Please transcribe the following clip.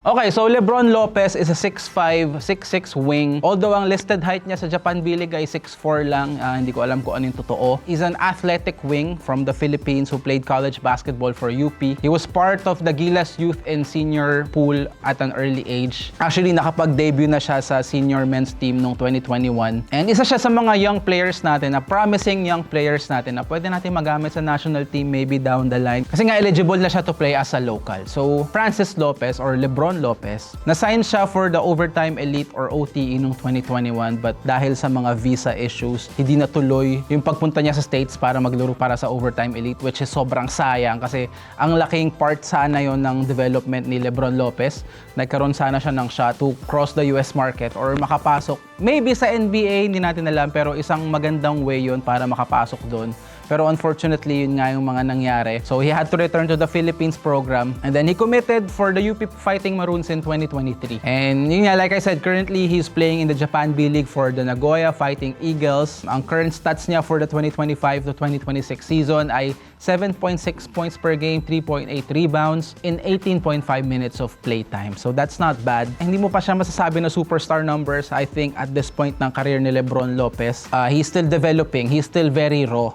Okay, so Lebron Lopez is a 6'5", 6'6" wing. Although ang listed height niya sa Japan B League ay 6'4" lang, hindi ko alam kung ano yung totoo. He's an athletic wing from the Philippines who played college basketball for UP. He was part of the Gilas Youth and Senior pool at an early age. Actually, nakapag-debut na siya sa senior men's team noong 2021. And isa siya sa mga young players natin, na promising young players natin na pwede natin magamit sa national team maybe down the line. Kasi nga eligible na siya to play as a local. So, Francis Lopez or Lebron Lopez. Na-sign siya for the Overtime Elite or OTE noong 2021 but dahil sa mga visa issues, hindi natuloy yung pagpunta niya sa States para maglaro para sa Overtime Elite, which is sobrang sayang kasi ang laking part sana yon ng development ni Lebron Lopez. Nagkaroon sana siya ng shot to cross the US market or makapasok. Maybe sa NBA, hindi natin alam, pero isang magandang way yon para makapasok doon. Pero unfortunately, yun nga yung mga nangyari. So he had to return to the Philippines program and then he committed for the UP Fighting Maroons in 2023. And yun nga, like I said, currently he's playing in the Japan B League for the Nagoya Fighting Eagles. Ang current stats niya for the 2025 to 2026 season ay 7.6 points per game, 3.8 rebounds in 18.5 minutes of playtime. So that's not bad. Hindi mo pa siya masasabi na superstar numbers. I think at this point ng career ni Lebron Lopez, he's still developing. He's still very raw.